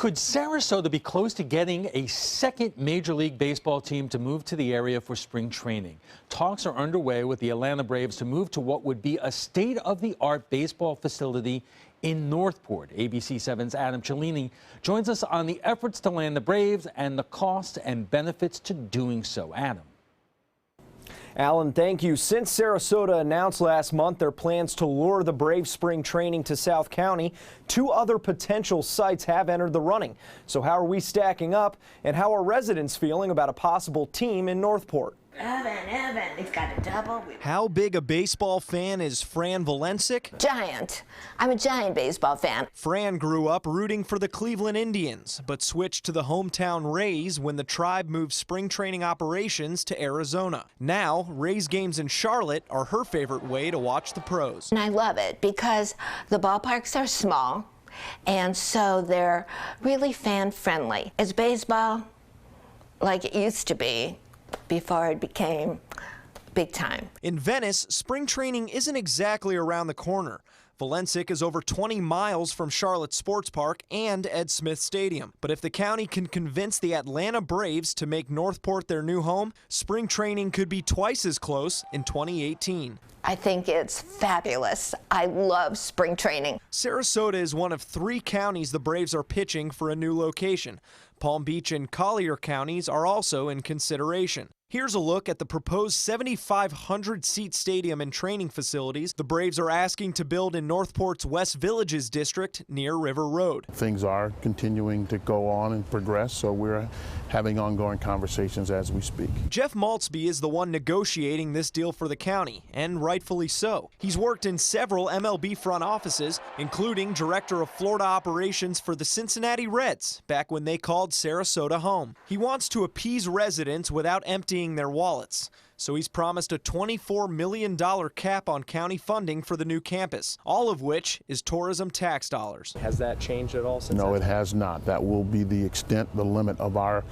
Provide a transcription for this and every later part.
Could Sarasota be close to getting a second Major League Baseball team to move to the area for spring training? Talks are underway with the Atlanta Braves to move to what would be a state-of-the-art baseball facility in Northport. ABC 7's Adam Cellini joins us on the efforts to land the Braves and the costs and benefits to doing so. Adam. Alan, thank you. Since Sarasota announced last month their plans to lure the Braves spring training to South County, 2 other potential sites have entered the running. So how are we stacking up, and how are residents feeling about a possible team in Northport? Evan, it's got a double. How big a baseball fan is Fran Valensic? Giant. I'm a giant baseball fan. Fran grew up rooting for the Cleveland Indians, but switched to the hometown Rays when the tribe moved spring training operations to Arizona. Now, Rays games in Charlotte are her favorite way to watch the pros. And I love it because the ballparks are small, and so they're really fan-friendly. It's baseball like it used to be before it became big time. In Venice, spring training isn't exactly around the corner. Valensic is over 20 miles from Charlotte Sports Park and Ed Smith Stadium. But if the county can convince the Atlanta Braves to make Northport their new home, spring training could be twice as close in 2018. I think it's fabulous. I love spring training. Sarasota is one of 3 counties the Braves are pitching for a new location. Palm Beach and Collier counties are also in consideration. Here's a look at the proposed 7,500-seat stadium and training facilities the Braves are asking to build in Northport's West Villages district near River Road. Things are continuing to go on and progress, so we're having ongoing conversations as we speak. Jeff Maltzby is the one negotiating this deal for the county, and rightfully so. He's worked in several MLB front offices, including director of Florida operations for the Cincinnati Reds, back when they called Sarasota home. He wants to appease residents without emptying their wallets. So he's promised a $24 million cap on county funding for the new campus, all of which is tourism tax dollars. Has that changed at all since? No, it has not. That will be the extent, the limit of our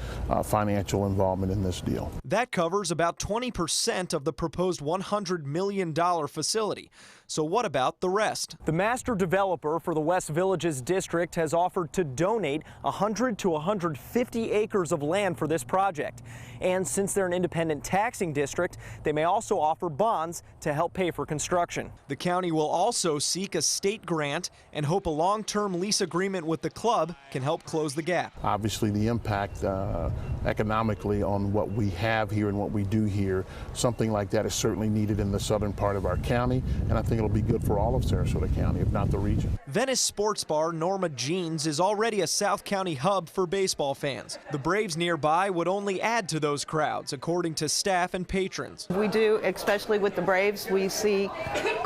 financial involvement in this deal. That covers about 20% of the proposed $100 million facility. So what about the rest? The master developer for the West Villages district has offered to donate 100 to 150 acres of land for this project. And since they're an independent taxing district, they may also offer bonds to help pay for construction. The county will also seek a state grant and hope a long-term lease agreement with the club can help close the gap. Obviously, the impact economically on what we have here and what we do here, something like that is certainly needed in the southern part of our county, and I think it'll be good for all of Sarasota County, if not the region. Venice sports bar Norma Jeans is already a South County hub for baseball fans. The Braves nearby would only add to those crowds, according to staff and patrons. We do, especially with the Braves, we see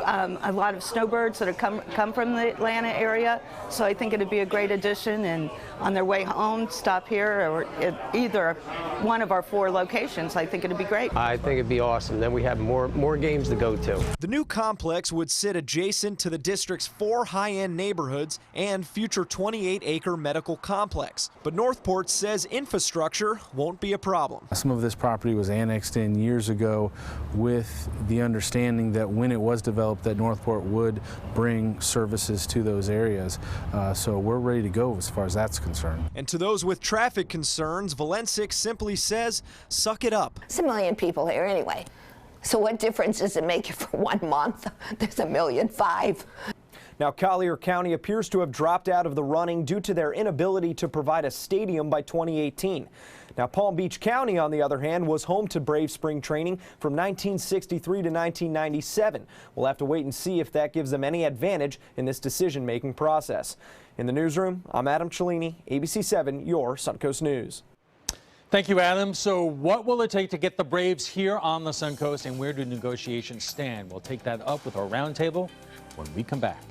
a lot of snowbirds that have come from the Atlanta area, so I think it'd be a great addition, and on their way home, stop here or at either one of our 4 locations. I think it'd be great. I think it'd be awesome. Then we have more games to go to. The new complex would sit adjacent to the district's 4 high-end neighborhoods and future 28-acre medical complex. But Northport says infrastructure won't be a problem. Some of this property was annexed in years ago with the understanding that when it was developed that Northport would bring services to those areas. So we're ready to go as far as that's concerned. And to those with traffic concerns, Valensic simply says, suck it up. There's a million people here anyway. So what difference does it make for 1 month? There's 1.5 million. Now, Collier County appears to have dropped out of the running due to their inability to provide a stadium by 2018. Now, Palm Beach County, on the other hand, was home to Brave spring training from 1963 to 1997. We'll have to wait and see if that gives them any advantage in this decision-making process. In the newsroom, I'm Adam Cellini, ABC 7, your Suncoast News. Thank you, Adam. So what will it take to get the Braves here on the Suncoast, and where do negotiations stand? We'll take that up with our roundtable when we come back.